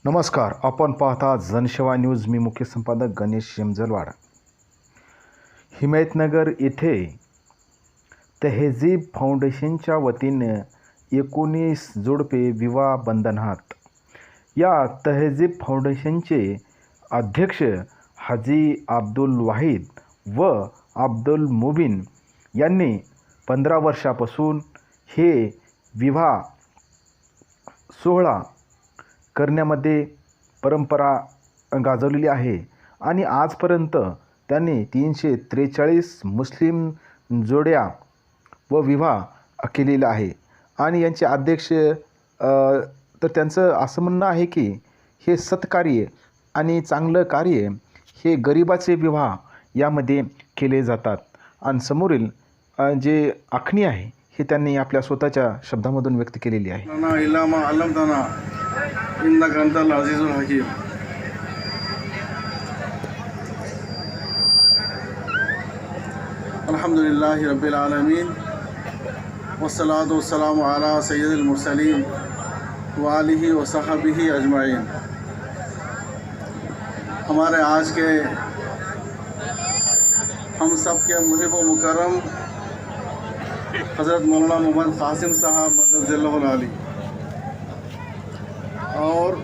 नमस्कार. आपण पाहता जनसेवा न्यूज. मी मुख्य संपादक गणेश शेमजलवाड. हिमायतनगर येथे तहजीब फाउंडेशनच्या वतीने 19 जोडपे विवाह बंधनात. या तहजीब फाउंडेशनचे अध्यक्ष हाजी अब्दुल वाहिद व अब्दुल मुबीन यांनी 15 वर्षापासून हे विवाह सोहळा करण्यामध्ये परंपरा गाजवलेली आहे आणि आजपर्यंत त्यांनी 343 मुस्लिम जोड्या व विवाह केलेला आहे. आणि यांचे अध्यक्ष तर त्यांचं असं म्हणणं आहे की हे सत्कार्य आणि चांगलं कार्य हे गरिबाचे विवाह यामध्ये केले जातात. आणि समोरील जे आखणी आहे हे त्यांनी आपल्या स्वतःच्या शब्दामधून व्यक्त केलेली आहे. इन्नका अंतल अजीजुल हकीम. अल्हम्दुलिल्लाहि रब्बिल आलमीन वस्सलातु वस्सलामु अला सय्यदिल मुरसलीन व आलिहि व सहबिहि अजमाइन. हमारे आज के हम सब के मुहिब व मुकर्रम हज़रत मौलाना मोहम्मद कासिम साहब मदद अली और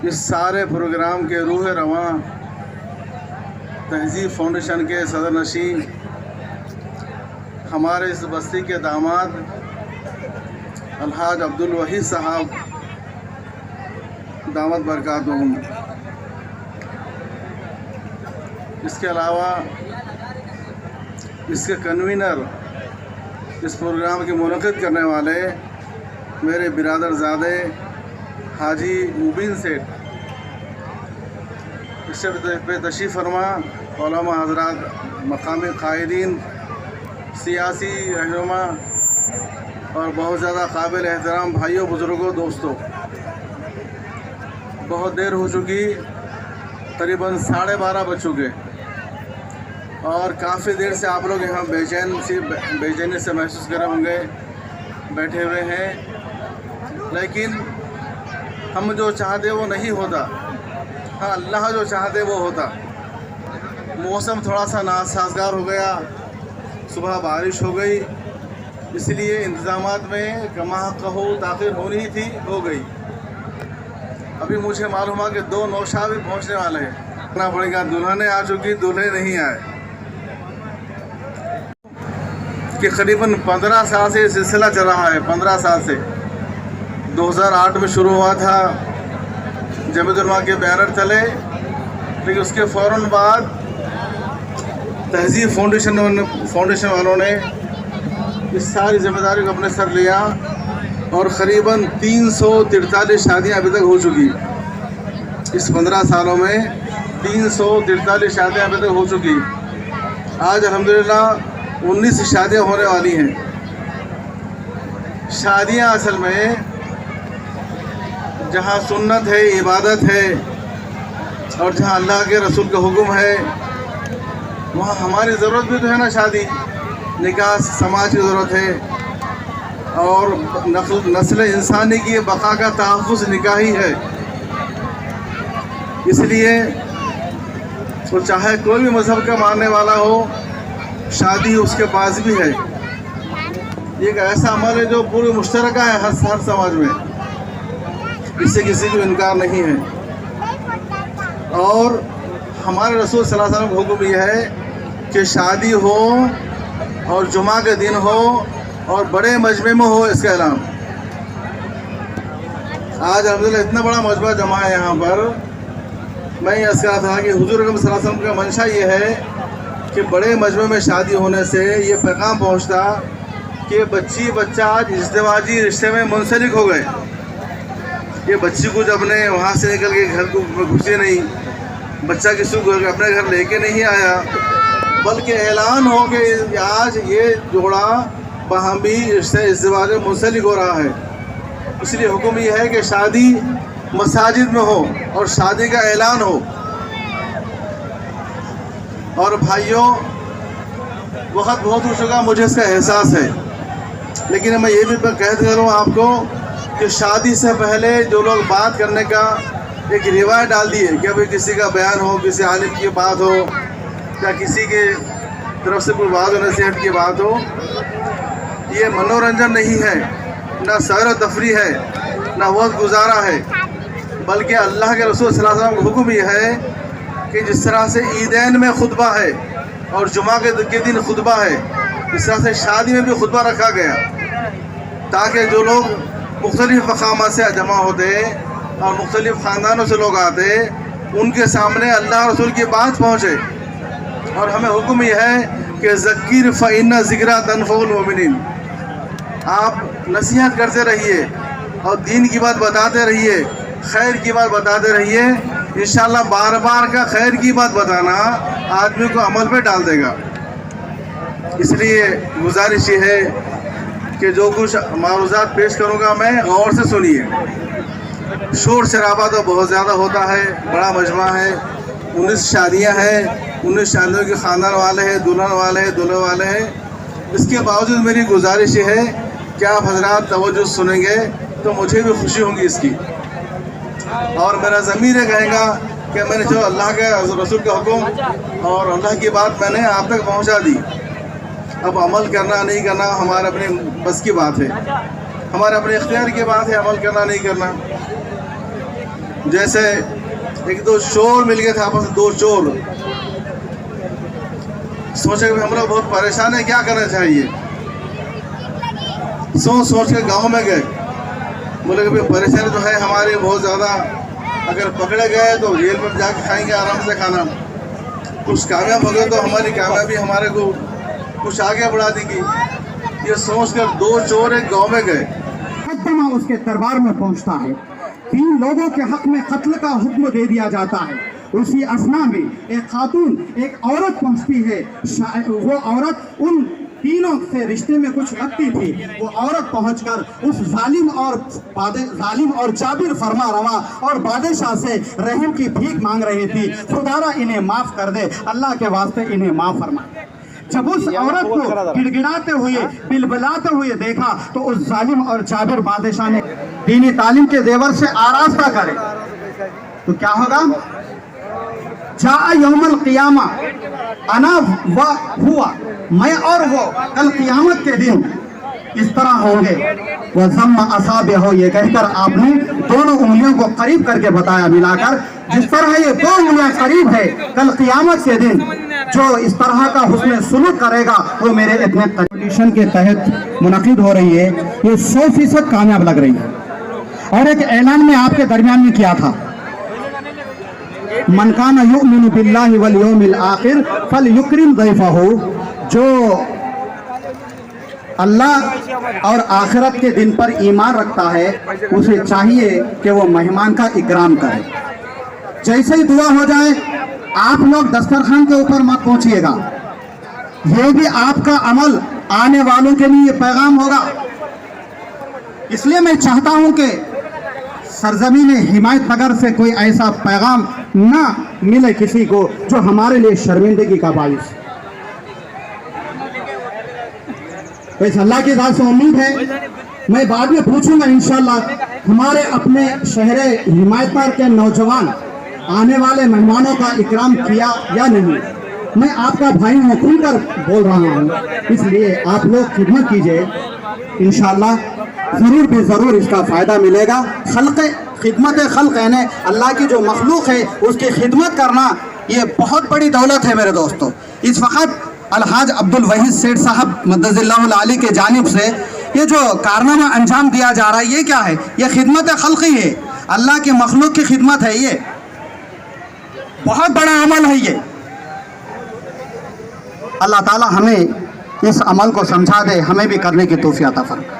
इस सारे प्रोग्राम के रूह रवां तहजीब फाउंडेशन के सदर नशीन हमारे इस बस्ती के दामाद अलहाज अब्दुल वहीद साहब दामद बरकातुहुम. इसके अलावा इसके कन्वीनर, इस प्रोग्राम के मुनक़िद करने वाले मेरे बिरादरज़ादे हाजी मुबीन सेठ, इससे पे तशरीफ़ फरमा उलमा हज़रात, मकामी क़ायदीन, सियासी रहनुमा और बहुत ज़्यादा काबिल एहतराम भाइयों, बुज़ुर्गों, दोस्तों. बहुत देर हो चुकी, करीबन 12:30 बज चुके और काफ़ी देर से आप लोग यहाँ बेचैनी से महसूस कर रहे होंगे, बैठे हुए हैं. लेकिन हम जो चाहते वो नहीं होता. हाँ, अल्लाह जो चाहते वो होता. मौसम थोड़ा सा नासाजगार हो गया, सुबह बारिश हो गई, इसलिए इंतज़ामात में कमा कहो ताख़िर होनी ही थी, हो गई. अभी मुझे मालूम है कि 2 नौशाह भी पहुँचने वाले हैं. करना पड़ेगा. दुल्हने आ चुकी, दूल्हे नहीं आए. कि करीबन 15 साल से सिलसिला चल रहा है. 15 साल से 2008 में शुरू हुआ था, जमीयत उलमा के बैनर तले. लेकिन उसके फ़ौरन बाद तहजीब फाउंडेशन वालों ने इस सारी जिम्मेदारी को अपने सर लिया और क़रीबन 343 शादियाँ अभी तक हो चुकी. इस 15 सालों में 343 शादियाँ अभी तक हो चुकी. आज अल्हम्दुलिल्लाह 19 शादियाँ होने वाली हैं. शादियाँ असल में जहाँ सुन्नत है, इबादत है और जहाँ अल्लाह के रसूल का हुक्म है, वहाँ हमारी ज़रूरत भी तो है ना. शादी निकाह समाज की ज़रूरत है और नस्ल इंसानी की बका का तहफ़्फ़ुज़ निकाह ही है. इसलिए तो चाहे कोई भी मज़हब का मानने वाला हो, शादी उसके पास भी है. एक ऐसा अमल है जो पूरी मुश्तरका है हर समाज में, इससे किसी को इनकार नहीं है. और हमारे रसूल सल्लल्लाहु अलैहि वसल्लम का हुक्म यह है कि शादी हो और जुमा के दिन हो और बड़े मजमे में हो, इसका ऐलान. आज अल्हम्दुलिल्लाह इतना बड़ा मजमा जमा है यहाँ पर. मैं ये अर्ज़ कर रहा था कि हुज़ूर अकरम सल्लल्लाहु अलैहि वसल्लम का मंशा ये है कि बड़े मजमे में शादी होने से ये पैगाम पहुँचता कि बच्चा आज इज़्दिवाजी रिश्ते में मुंसलिक हो गए. ये बच्ची को जब अपने वहाँ से निकल के घर को घुसे नहीं, बच्चा किसी को अपने घर लेके नहीं आया, बल्कि ऐलान हो कि आज ये जोड़ा बाहमी रिश्ते इज़्दिवाज में मुंसलिक हो रहा है. इसलिए हुक्म ये है कि शादी मसाजिद में हो और शादी का ऐलान हो. और भाइयों, वक्त बहुत हो चुका, मुझे इसका एहसास है. लेकिन मैं ये भी कह दे रहा हूँ आपको कि शादी से पहले जो लोग बात करने का एक रिवायत डाल दी है कि अभी किसी का बयान हो, किसी आलिम की बात हो या किसी के तरफ से कोई बात हो, नसीहत की बात हो, ये मनोरंजन नहीं है, ना सैर व तफरी है, ना वक्त गुजारा है, बल्कि अल्लाह के रसूल सल्लल्लाहु अलैहि वसल्लम का हुक्म ये है कि जिस तरह से ईदैन में खुतबा है और जुमा के दिन खुतबा है, इस तरह से शादी में भी खुतबा रखा गया ताकि जो लोग मुख्तलिफ़ मकामात से जमा होते और मुख्तलिफ़ ख़ानदानों से लोग आते, उनके सामने अल्लाह रसूल की बात पहुँचे। और हमें हुक्म यह है कि ज़क्किर फ़इन्ना ज़िक्रा तनफ़उल मोमिनीन, आप नसीहत करते रहिए और दीन की बात बताते रहिए, खैर की बात बताते रहिए। इंशाअल्लाह बार बार का खैर की बात बताना आदमी को अमल पे डाल देगा। इसलिए गुजारिश ये है कि जो कुछ मारूज़ात पेश करूँगा मैं गौर से सुनिए। शोर शराबा तो बहुत ज़्यादा होता है, बड़ा मजमा है, 19 शादियाँ हैं, 19 शादियों के ख़ानदान वाले हैं, दुल्हन वाले हैं, दूल्हे वाले हैं। इसके बावजूद मेरी गुजारिश ये है कि आप हजरात तवज्जो सुनेंगे तो मुझे भी खुशी होगी इसकी। और मेरा ज़मीर ये कहेगा कि मैंने जो अल्लाह के रसूल का हुक्म और अल्लाह की बात मैंने आप तक पहुंचा दी। अब अमल करना नहीं करना हमारे अपने बस की बात है, हमारे अपने इख्तियार की बात है, अमल करना नहीं करना। जैसे एक दो चोर मिल गए थे आपस में, 2 चोर सोचे कि हम लोग बहुत परेशान है, क्या करना चाहिए। सोच के गाँव में गए, बोले कि परेशानी तो है हमारी बहुत ज़्यादा, अगर पकड़े गए तो जेल में जाके खाएंगे आराम से खाना, कुछ कामयाब हो गए तो हमारी कामयाबी हमारे को कुछ आगे बढ़ा देगी। ये सोचकर 2 चोर एक गाँव में गए। मुकद्दमा उसके दरबार में पहुंचता है, 3 लोगों के हक में कत्ल का हुक्म दे दिया जाता है। उसी असना में एक खातून, एक औरत पहुंचती है। वो औरत उन तीनों से रिश्ते में कुछ रखती थी। वो औरत पहुंचकर उस जालिम और जाबिर फरमा रवा और बादशाह से रहम की भीख मांग रही थी, खुदारा इन्हें माफ कर दे, अल्लाह के वास्ते इन्हें माफ फरमा। जब उस औरत को गिड़गिड़ाते हुए, बिलबिलाते हुए देखा तो उस जालिम और जाबिर बादशाह ने दीनी तालीम के जेवर से आरास्ता करे तो क्या होगा? जा यौमल क़ियामा, अना व हुआ, मैं और वो कल क़ियामत के दिन इस तरह होंगे। वह ज़म्मा असाबे हो, ये कहकर आपने दोनों उंगलियों को करीब करके बताया मिलाकर, जिस तरह ये 2 उंगलियां करीब है, कल क़ियामत के दिन जो इस तरह का हुस्न सुलूक करेगा वो मेरे इतने कंडीशन के तहत मुनक़िद हो रही है। ये 100% कामयाब लग रही है। और एक ऐलान में आपके दरमियान में किया था, मन काना युमिनु बिल्लाहि वल यौमिल आखिर फलयुक्रिम ज़ैफ़हु, जो अल्लाह और आखिरत के दिन पर ईमान रखता है उसे चाहिए कि वो मेहमान का इकराम करे। जैसे ही दुआ हो जाए आप लोग दस्तरखान के ऊपर मत पहुंचिएगा, ये भी आपका अमल आने वालों के लिए पैगाम होगा। इसलिए मैं चाहता हूं कि सरजमीन हिमायतनगर से कोई ऐसा पैगाम ना मिले किसी को जो हमारे लिए शर्मिंदगी का बाइस। वैसे अल्लाह की ज़ात से उम्मीद है, मैं बाद में पूछूंगा इंशाअल्लाह हमारे अपने शहर हिमायतनगर के नौजवान आने वाले मेहमानों का इकराम किया या नहीं। मैं आपका भाई हूँ, खुलकर बोल रहा हूँ, इसलिए आप लोग खिदमत कीजिए, इंशाअल्लाह ज़रूर भी ज़रूर इसका फ़ायदा मिलेगा। खिदमत खल्क़ यानी अल्लाह की जो मखलूक है उसकी खिदमत करना ये बहुत बड़ी दौलत है मेरे दोस्तों। इस वक्त अलहाज अब्दुल वहीद सेठ साहब मद्दज़िल्लाहुल आली के जानिब से ये जो कारनामा अंजाम दिया जा रहा है, ये क्या है? ये खिदमत खल्क़ ही है, अल्लाह की मखलूक की खिदमत है, ये बहुत बड़ा अमल है। ये अल्लाह ताला हमें इस अमल को समझा दे, हमें भी करने की तौफ़ीक़ अता फरमाए।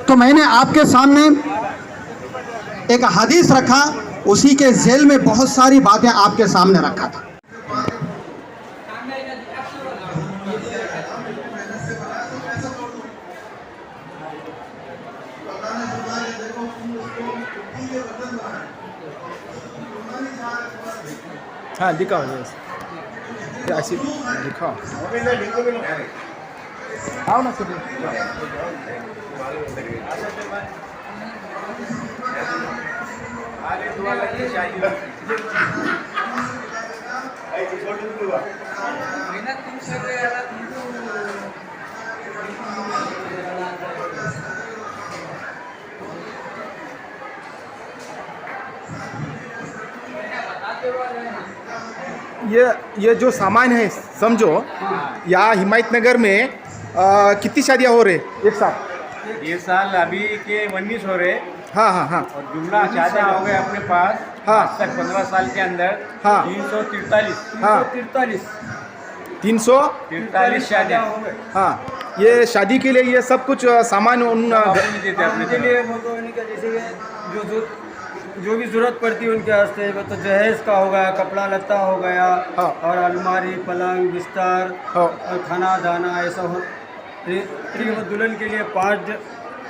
तो मैंने आपके सामने एक हदीस रखा, उसी के झेल में बहुत सारी बातें आपके सामने रखा था। हाँ दिखाओ, ऐसे दिखाओ। आओ ना सर. ये जो सामान है समझो, यहाँ हिमायतनगर में कितनी शादियाँ हो रहे एक साथ? ये साल अभी के 19 हो रहे हाँ हाँ हाँ और जुमला शादियाँ हो गए अपने पास हाँ। आज तक 15 साल के अंदर हाँ। 343 हाँ। 300 43 शादियाँ हाँ. ये शादी के लिए ये सब कुछ सामान उन अपने देते अपने के लिए वो तो उनका जैसे कि जो भी जरूरत पड़ती है उनके वास्ते, वो तो जहेज का हो गया, कपड़ा लत्ता हो गया, हाँ। और अलमारी, पलंग, बिस्तर, हाँ। और खाना दाना ऐसा हो. दुल्हन के लिए 5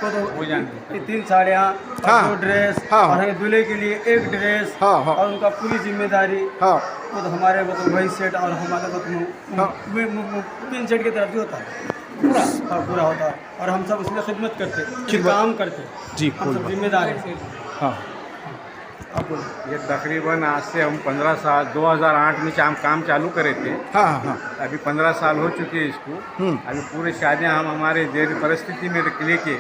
को तो हो जाएंगे 3 साड़ियाँ हाँ। और 2 ड्रेस, हाँ। और हमें दूल्हे के लिए 1 ड्रेस, हाँ, हाँ। और उनका पूरी जिम्मेदारी. हाँ वो तो हमारे वो तो वही सेट और हमारे वो हाँ। 3 सेट की तरफ भी होता है पूरा. हाँ, पूरा होता है और हम सब उसमें खिदमत करते, खिदमत। काम करते, जी, हम सब जिम्मेदार हैं. हाँ. आप बोलो. ये तकरीबन आज से हम 15 साल 2008 में काम चालू करे थे. हाँ हाँ हाँ. अभी 15 साल हो चुके हैं इसको. अभी पूरे शादियाँ हम हमारे देर परिस्थिति में लेके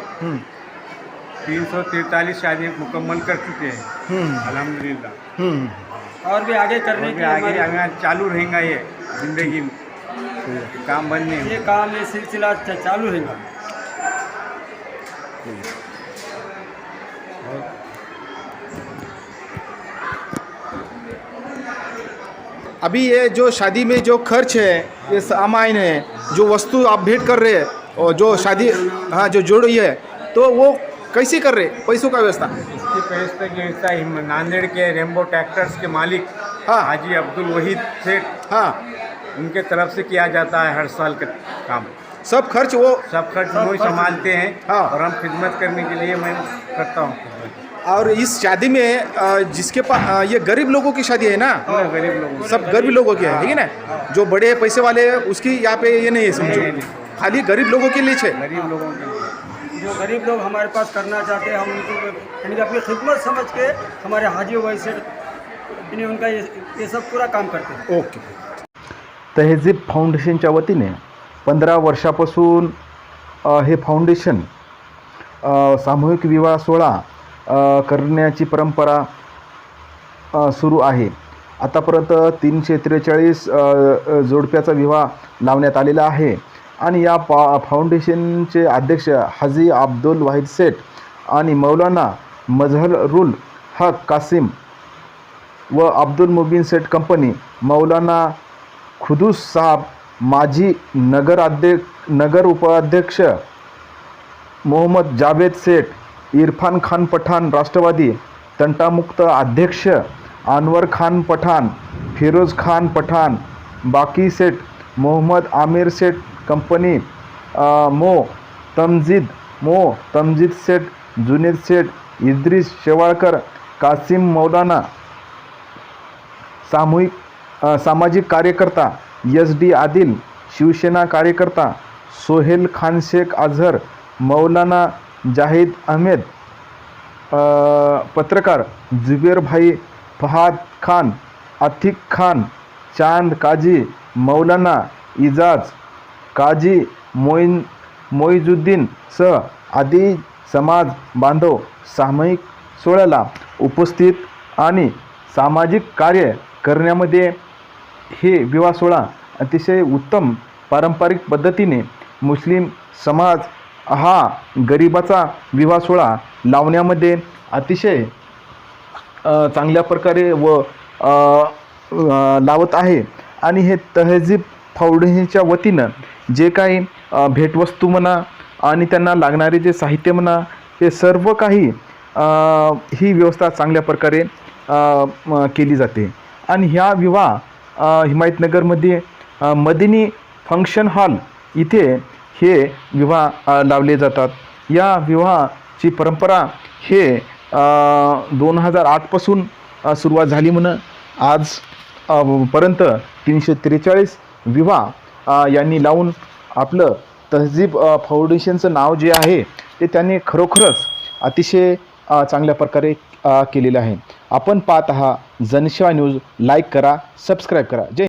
343 शादियाँ मुकम्मल कर चुके हैं अल्हम्दुलिल्लाह. और भी आगे करने के लिए आगे हमारे- आगे चालू रहेगा ये जिंदगी में. काम बंद नहीं ये काम, ये सिलसिला चालू रहेगा. अभी ये जो शादी में जो खर्च है, ये सामान है, जो वस्तु आप भेंट कर रहे हैं और जो शादी हाँ जो जोड़ रही है, तो वो कैसे कर रहे पैसों का व्यवस्था? इसकी पैसे की व्यवस्था नांदेड़ के रेम्बो ट्रैक्टर्स के मालिक हाँ। हाजी अब्दुल वहीद सेठ हाँ. उनके तरफ से किया जाता है हर साल का काम. सब खर्च वो सब खर्च वही संभालते हैं हाँ। और हम खिदमत करने के लिए मैं करता हूँ. और इस शादी में जिसके पास ये गरीब लोगों की शादी है ना, पूरे गरीब लोगों सब गरीब लोगों की है ना? जो बड़े पैसे वाले हैं उसकी यहाँ पे ये नहीं है समझो, खाली गरीब लोगों के लिए है. गरीब लोगों के लिए. जो गरीब लोग हमारे पास करना चाहते हैं, हम उनको यानी कि अपनी खिदमत समझ के हमारे हाजी वही से यानी उनका ये सब पूरा काम करते हैं. ओके. तहजीब फाउंडेशनच्या वतीने 15 वर्षापासून हे फाउंडेशन सामूहिक विवाह सोहळा करण्याची परंपरा सुरू आहे. आतापर्यंत 343 जोडप्याचा विवाह लावण्यात आलेला आहे आणि या फाउंडेशनचे अध्यक्ष हाजी अब्दुल वाहिद सेठ आणि मौलाना मजहरुल हक कासिम व अब्दुल मुबीन सेठ कंपनी, मौलाना खुदूस साहब माजी नगर उपाध्यक्ष, मोहम्मद जावेद सेठ, इरफान खान पठाण राष्ट्रवादी तंटामुक्त अध्यक्ष, अनवर खान पठाण, फिरोज खान पठाण, बाकी सेठ, मोहम्मद आमिर सेठ कंपनी, मो तमजीद सेठ, जुनेद सेठ, इद्रिस शेवाळकर, कासिम मौलाना, सामाजिक कार्यकर्ता SD आदिल, शिवसेना कार्यकर्ता सोहेल खान शेख अझहर, मौलाना जाहिद अहमेद, पत्रकार जुबेर भाई फहाद खान, अतिक खान, चांद काजी, मौलाना इजाज काजी, मोइजुद्दीन सह आदी समाज बांधव सामूहिक सोहळ्याला उपस्थित आणि सामाजिक कार्य करण्यामध्ये हे विवाह सोहळा अतिशय उत्तम पारंपरिक पद्धतीने मुस्लिम समाज हा गरिबाचा विवाह सोहळा लावण्यामध्ये अतिशय चांगल्या प्रकारे व लावत आहे. आणि हे तहजीब फाउंडेशनच्या वतीनं जे काही भेटवस्तू म्हणा आणि त्यांना लागणारे जे साहित्य म्हणा, हे सर्व काही ही व्यवस्था चांगल्या प्रकारे केली जाते. आणि ह्या विवाह हिमायतनगरमध्ये मदिनी फंक्शन हॉल इथे हे विवाह लावले जातात. या विवाहाची परंपरा हे 2008 पासून सुरुवात झाली म्हणून आज पर्यंत 343 विवाह यांनी लावून आपलं तहजीब फाउंडेशनचं नाव जे आहे ते त्यांनी खरोखरच अतिशय चांगल्या प्रकारे केलेलं आहे. आपण पाहत आहात जनसेवा न्यूज. लाईक करा, सबस्क्राईब करा. जय